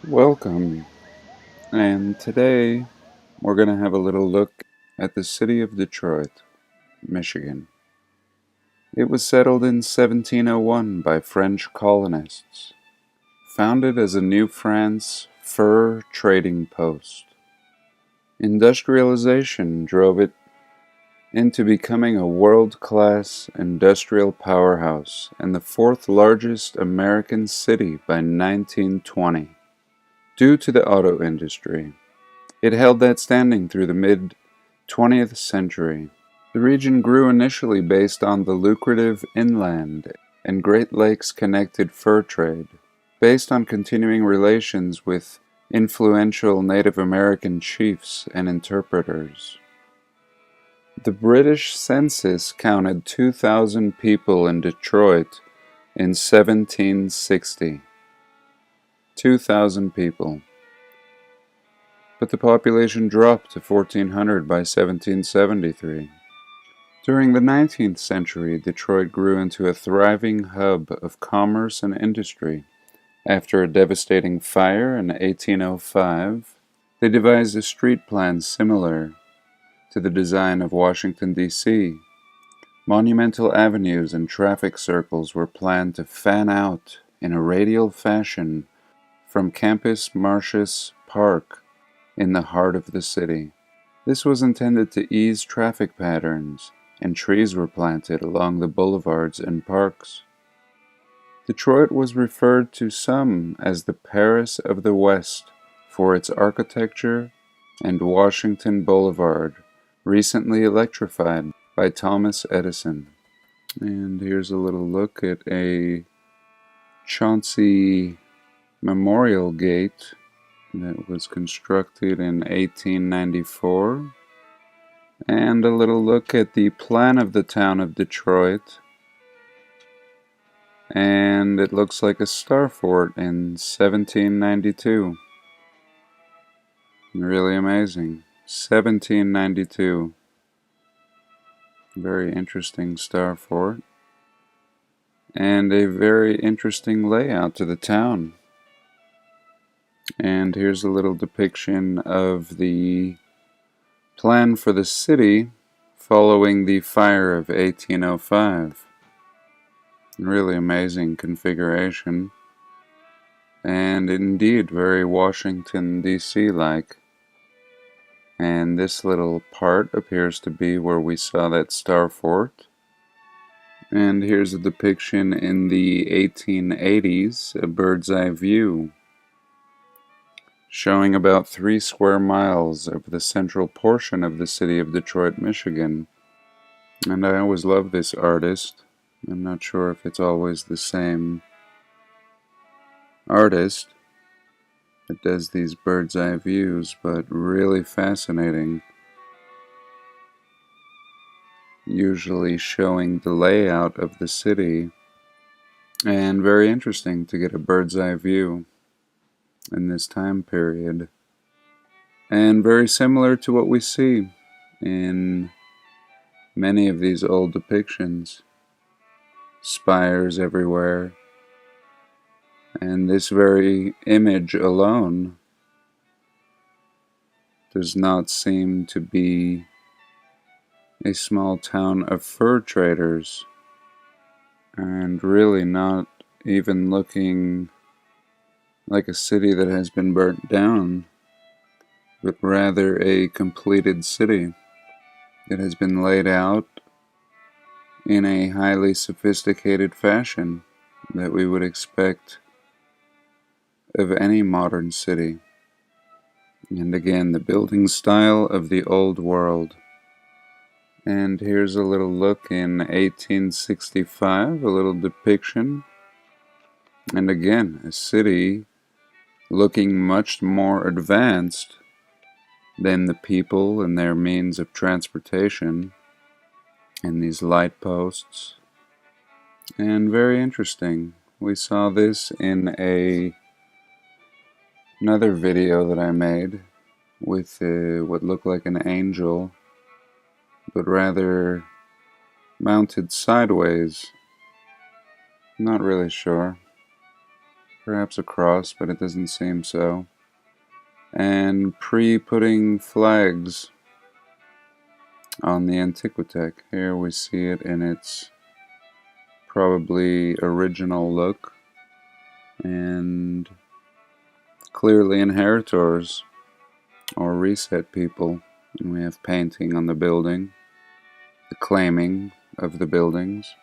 Welcome, and today we're going to have a little look at the city of Detroit, Michigan. It was settled in 1701 by French colonists, founded as a New France fur trading post. Industrialization drove it into becoming a world-class industrial powerhouse and the fourth largest American city by 1920, due to the auto industry. It held that standing through the mid-20th century. The region grew initially based on the lucrative inland and Great Lakes-connected fur trade, based on continuing relations with influential Native American chiefs and interpreters. The British census counted 2,000 people in Detroit in 1760. 2,000 people. But the population dropped to 1,400 by 1773. During the 19th century, Detroit grew into a thriving hub of commerce and industry. After a devastating fire in 1805, they devised a street plan similar to the design of Washington, D.C. Monumental avenues and traffic circles were planned to fan out in a radial fashion from Campus Martius Park in the heart of the city. This was intended to ease traffic patterns, and trees were planted along the boulevards and parks. Detroit was referred to some as the Paris of the West for its architecture, and Washington Boulevard, recently electrified by Thomas Edison. And here's a little look at a Chauncey Memorial Gate that was constructed in 1894, and a little look at the plan of the town of Detroit, and it looks like a star fort in 1792. Really amazing. 1792. Very interesting star fort, and a very interesting layout to the town. And here's a little depiction of the plan for the city following the fire of 1805. Really amazing configuration, and indeed very Washington, D.C. like. And this little part appears to be where we saw that star fort. And here's a depiction in the 1880s, a bird's eye view, showing about 3 square miles of the central portion of the city of Detroit, Michigan. And I always love this artist. I'm not sure if it's always the same artist that does these bird's eye views, but really fascinating. Usually showing the layout of the city, and very interesting to get a bird's eye view in this time period. And very similar to what we see in many of these old depictions. Spires everywhere. And this very image alone does not seem to be a small town of fur traders, and really not even looking like a city that has been burnt down, but rather a completed city that has been laid out in a highly sophisticated fashion that we would expect of any modern city. And again, the building style of the old world. And here's a little look in 1865, a little depiction. And again, a city looking much more advanced than the people and their means of transportation, and these light posts. And very interesting. We saw this in another video that I made with what looked like an angel, but rather mounted sideways. Not really sure. perhaps a cross, but it doesn't seem so. And pre-putting flags on the Antiquitech. Here we see it in its probably original look, and clearly inheritors or reset people. And we have painting on the building, the claiming of the buildings,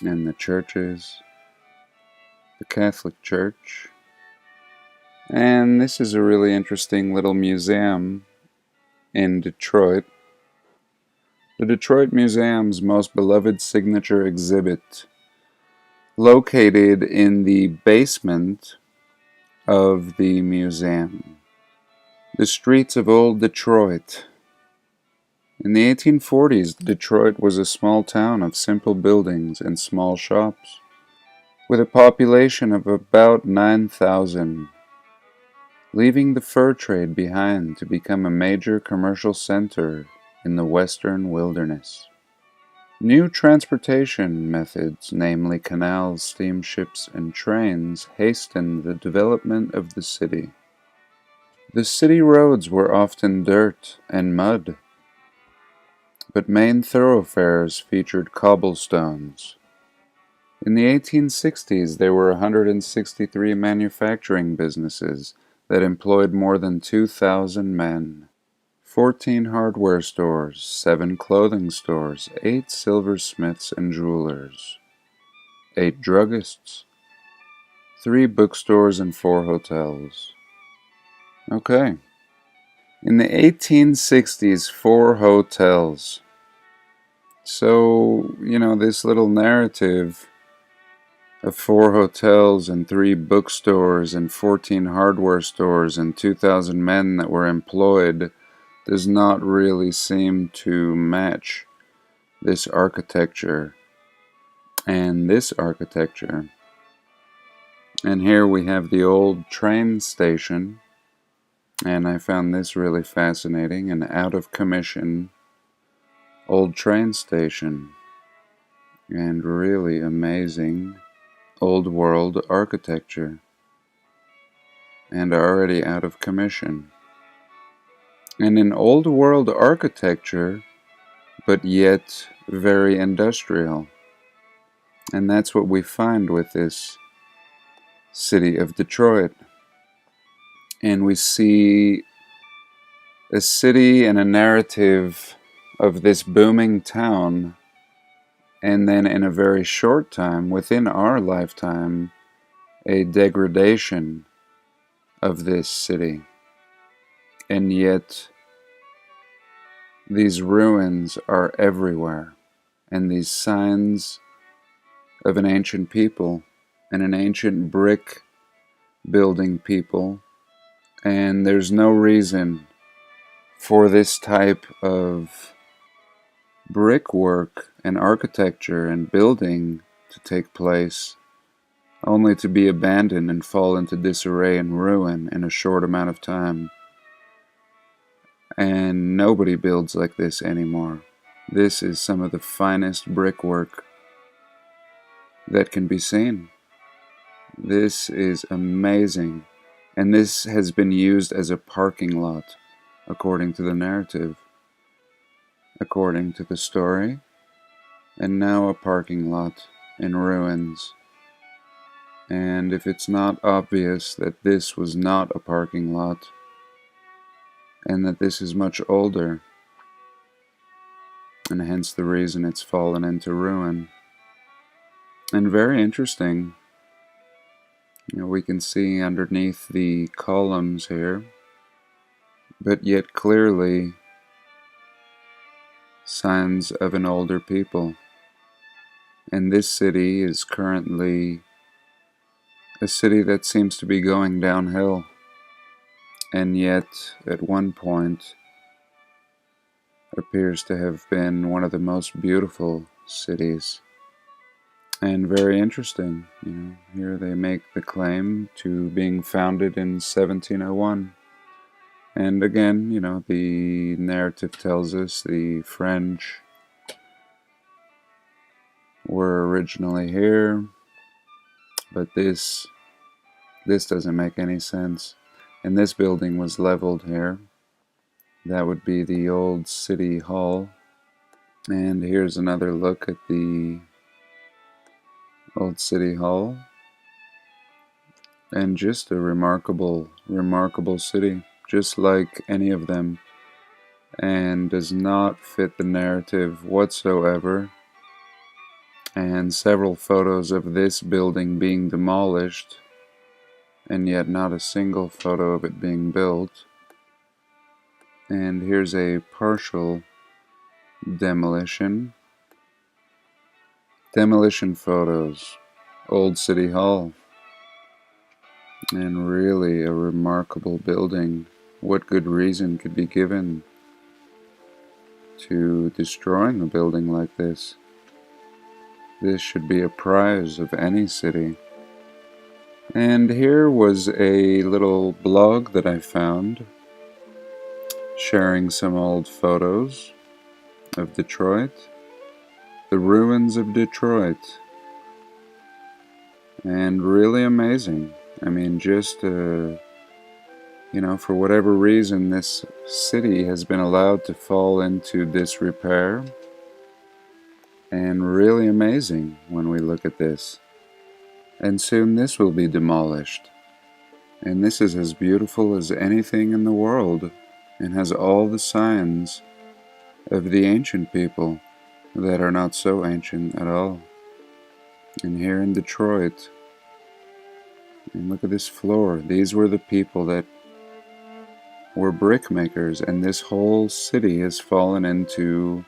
and the churches, the Catholic Church. And this is a really interesting little museum in Detroit. The Detroit Museum's most beloved signature exhibit, located in the basement of the museum. The streets of old Detroit. In the 1840s, Detroit was a small town of simple buildings and small shops, with a population of about 9,000, leaving the fur trade behind to become a major commercial center in the western wilderness. New transportation methods, namely canals, steamships, and trains, hastened the development of the city. The city roads were often dirt and mud, but main thoroughfares featured cobblestones. In the 1860s, there were 163 manufacturing businesses that employed more than 2,000 men. 14 hardware stores, 7 clothing stores, 8 silversmiths and jewelers, 8 druggists, 3 bookstores, and 4 hotels. Okay. In the 1860s, 4 hotels. So, this little narrative of 4 hotels and 3 bookstores and 14 hardware stores and 2,000 men that were employed does not really seem to match this architecture and this architecture. And here we have the old train station, and I found this really fascinating, an out of commission old train station, and really amazing old world architecture, and already out of commission. And an old world architecture, but yet very industrial. And that's what we find with this city of Detroit. And we see a city and a narrative of this booming town, and then in a very short time, within our lifetime, a degradation of this city. And yet, these ruins are everywhere, and these signs of an ancient people, and an ancient brick building people, and there's no reason for this type of brickwork and architecture and building to take place, only to be abandoned and fall into disarray and ruin in a short amount of time. And nobody builds like this anymore. This is some of the finest brickwork that can be seen. This is amazing. And this has been used as a parking lot, according to the narrative, according to the story, and now a parking lot in ruins. And if it's not obvious that this was not a parking lot, and that this is much older, and hence the reason it's fallen into ruin. And very interesting, we can see underneath the columns here, but yet clearly signs of an older people. And this city is currently a city that seems to be going downhill, and yet at one point appears to have been one of the most beautiful cities. And very interesting, here they make the claim to being founded in 1701. And again, the narrative tells us the French were originally here, but this This doesn't make any sense. And this building was leveled here. That would be the old city hall. And here's another look at the old city hall. And just a remarkable, remarkable city, just like any of them, and does not fit the narrative whatsoever. And several photos of this building being demolished, and yet not a single photo of it being built. And here's a partial demolition. Demolition photos. Old City Hall. And really a remarkable building. What good reason could be given to destroying a building like this? This should be a prize of any city. And here was a little blog that I found, sharing some old photos of Detroit. The ruins of Detroit. And really amazing. I mean, just, for whatever reason, this city has been allowed to fall into disrepair. And really amazing when we look at this. And soon this will be demolished. And this is as beautiful as anything in the world, and has all the signs of the ancient people that are not so ancient at all. And here in Detroit, and look at this floor. These were the people that were brick makers, and this whole city has fallen into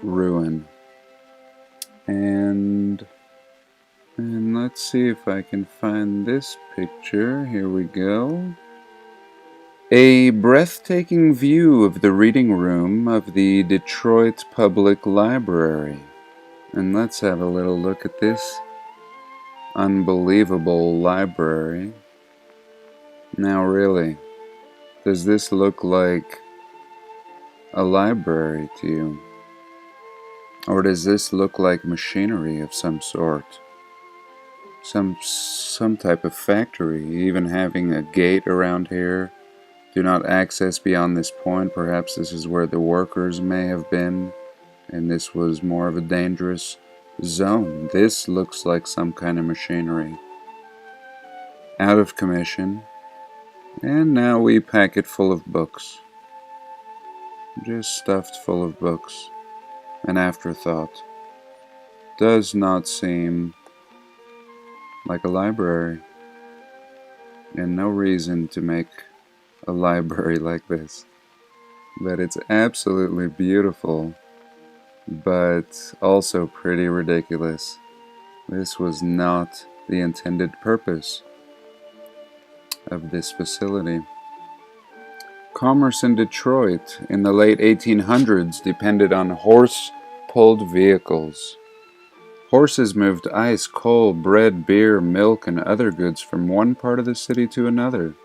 ruin. And let's see if I can find this picture. Here we go. A breathtaking view of the reading room of the Detroit Public Library. And let's have a little look at this unbelievable library. Now really, does this look like a library to you? Or does this look like machinery of some sort? Some type of factory, even having a gate around here. Do not access beyond this point. Perhaps this is where the workers may have been, and this was more of a dangerous zone. This looks like some kind of machinery. Out of commission. And now we pack it full of books. Just stuffed full of books. An afterthought. Does not seem like a library. And no reason to make a library like this. But it's absolutely beautiful, but also pretty ridiculous. This was not the intended purpose of this facility. Commerce in Detroit in the late 1800s depended on horse-pulled vehicles. Horses moved ice, coal, bread, beer, milk, and other goods from one part of the city to another.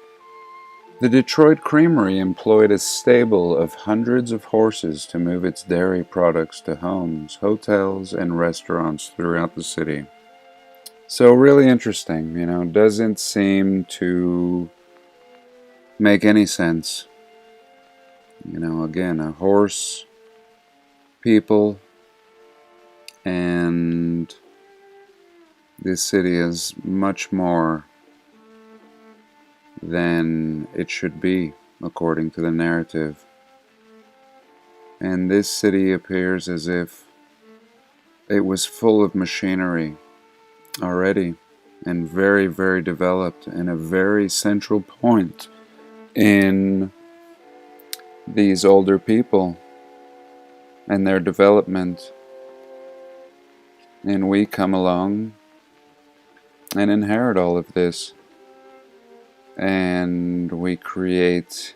The Detroit Creamery employed a stable of hundreds of horses to move its dairy products to homes, hotels, and restaurants throughout the city. So really interesting, doesn't seem to make any sense. Again, a horse, people, and this city is much more than it should be, according to the narrative. And this city appears as if it was full of machinery already, and very, very developed, and a very central point in these older people and their development. And we come along and inherit all of this. And we create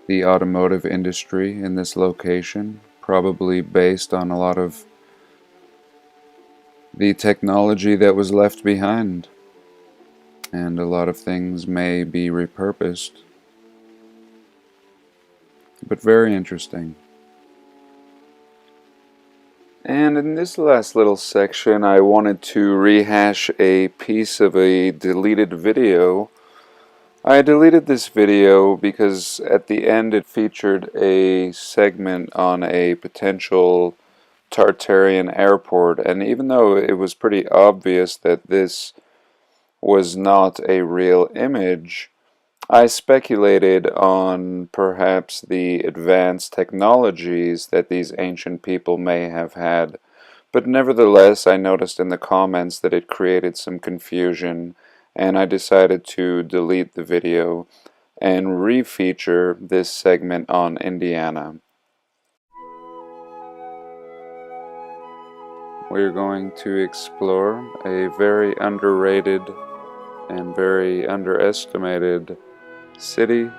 the automotive industry in this location, probably based on a lot of the technology that was left behind. And a lot of things may be repurposed. But very interesting. And in this last little section, I wanted to rehash a piece of a deleted video. I deleted this video because at the end it featured a segment on a potential Tartarian airport, and even though it was pretty obvious that this was not a real image, I speculated on perhaps the advanced technologies that these ancient people may have had. But nevertheless, I noticed in the comments that it created some confusion, and I decided to delete the video and refeature this segment on Indiana. We're going to explore a very underrated and very underestimated city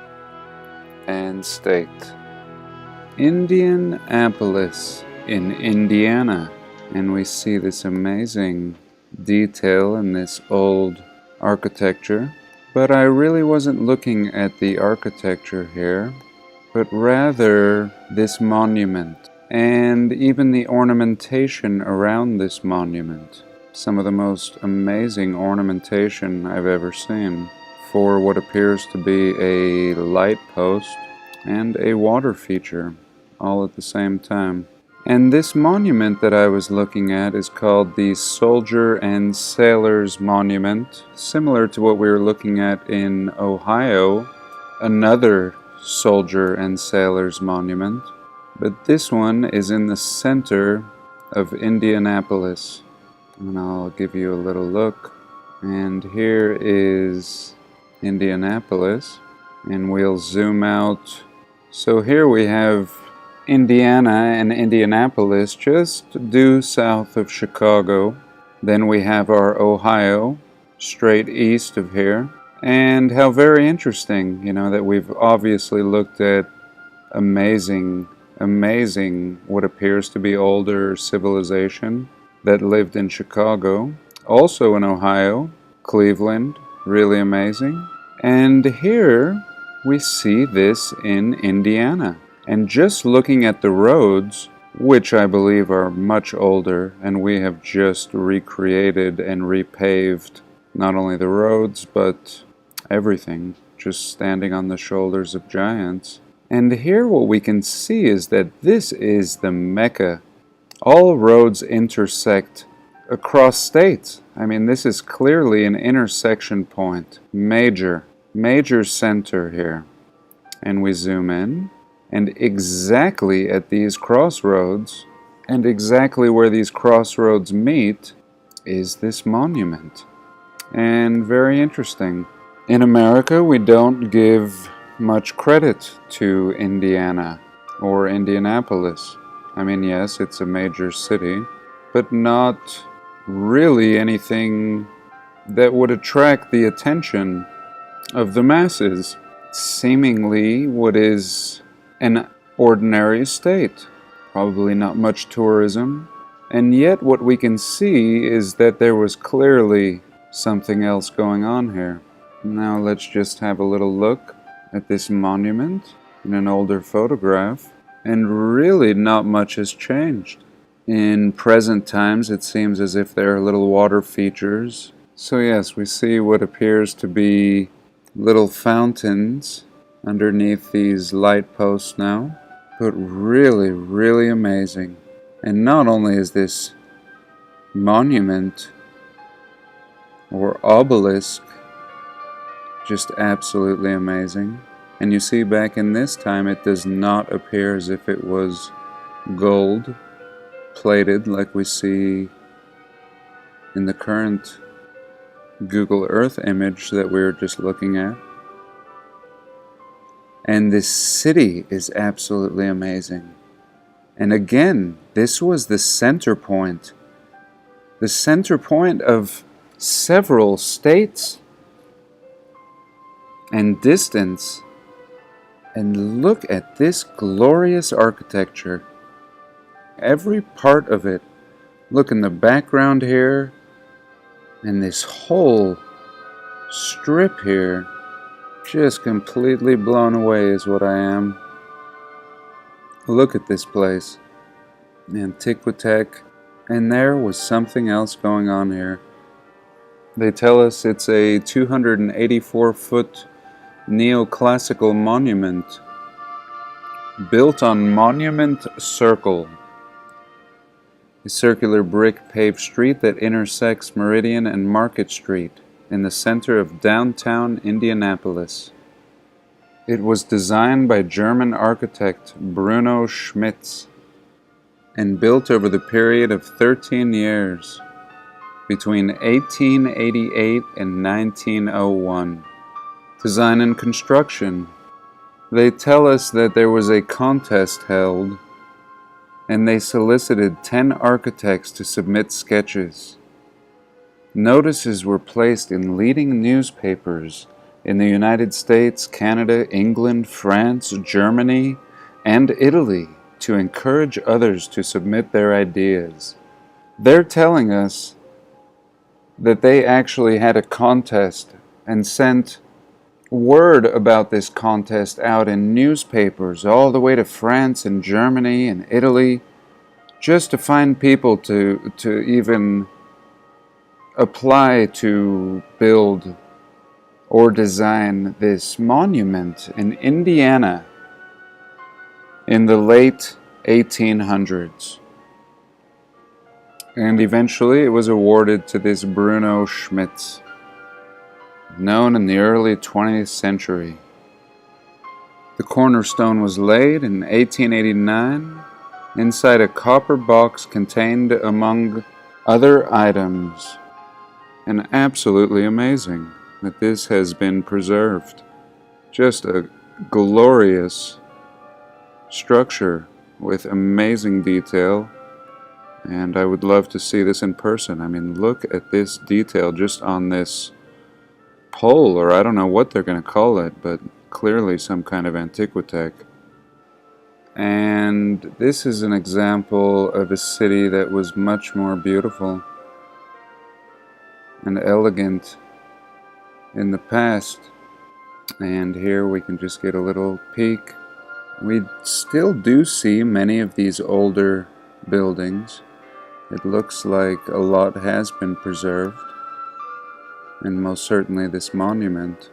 and state. Indianapolis in Indiana. And we see this amazing detail in this old architecture. But I really wasn't looking at the architecture here, but rather this monument and even the ornamentation around this monument. Some of the most amazing ornamentation I've ever seen for what appears to be a light post and a water feature all at the same time. And this monument that I was looking at is called the Soldier and Sailors Monument, similar to what we were looking at in Ohio, another Soldier and Sailors Monument. But this one is in the center of Indianapolis. And I'll give you a little look. And here is Indianapolis. And we'll zoom out. So here we have Indiana and Indianapolis just due south of Chicago. Then we have our Ohio straight east of here. And how very interesting, that we've obviously looked at amazing what appears to be older civilization that lived in Chicago, also in Ohio, Cleveland, really amazing. And here we see this in Indiana. And just looking at the roads, which I believe are much older, and we have just recreated and repaved not only the roads, but everything, just standing on the shoulders of giants. And here what we can see is that this is the Mecca. All roads intersect across states. I mean, this is clearly an intersection point. Major center here. And we zoom in, and exactly at these crossroads, and exactly where these crossroads meet, is this monument. And very interesting. In America, we don't give much credit to Indiana or Indianapolis. I mean, yes, it's a major city, but not really anything that would attract the attention of the masses. Seemingly what is an ordinary state, probably not much tourism, and yet what we can see is that there was clearly something else going on here. Now let's just have a little look at this monument in an older photograph, and really not much has changed. In present times it seems as if there are little water features. So yes, we see what appears to be little fountains underneath these light posts now, but really amazing. And not only is this monument or obelisk just absolutely amazing, and you see back in this time it does not appear as if it was gold plated like we see in the current Google Earth image that we were just looking at. And this city is absolutely amazing. And again, this was the center point of several states and distance. And look at this glorious architecture. Every part of it. Look in the background here, and this whole strip here. Just completely blown away is what I am. Look at this place. Antiquitech, and there was something else going on here. They tell us it's a 284-foot neoclassical monument built on Monument Circle, a circular brick paved street that intersects Meridian and Market Street in the center of downtown Indianapolis. It was designed by German architect Bruno Schmitz and built over the period of 13 years, between 1888 and 1901. Design and construction. They tell us that there was a contest held, and they solicited 10 architects to submit sketches. Notices were placed in leading newspapers in the United States, Canada, England, France, Germany, and Italy to encourage others to submit their ideas. They're telling us that they actually had a contest and sent word about this contest out in newspapers all the way to France and Germany and Italy, just to find people to even apply to build or design this monument in Indiana in the late 1800s. And eventually it was awarded to this Bruno Schmitz, known in the early 20th century. The cornerstone was laid in 1889 inside a copper box contained, among other items, and absolutely amazing that this has been preserved. Just a glorious structure with amazing detail, and I would love to see this in person. I mean, look at this detail just on this pole, or I don't know what they're going to call it, but clearly some kind of Antiquitech. And this is an example of a city that was much more beautiful and elegant in the past. And here we can just get a little peek. We still do see many of these older buildings. It looks like a lot has been preserved, and most certainly this monument.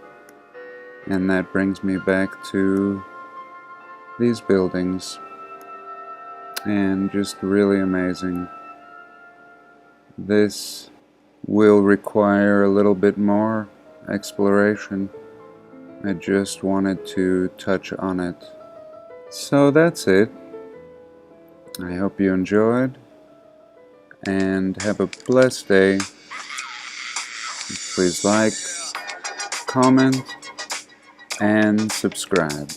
And that brings me back to these buildings, and just really amazing. This will require a little bit more exploration. I just wanted to touch on it. So that's it. I hope you enjoyed, and have a blessed day. Please like, comment, and subscribe.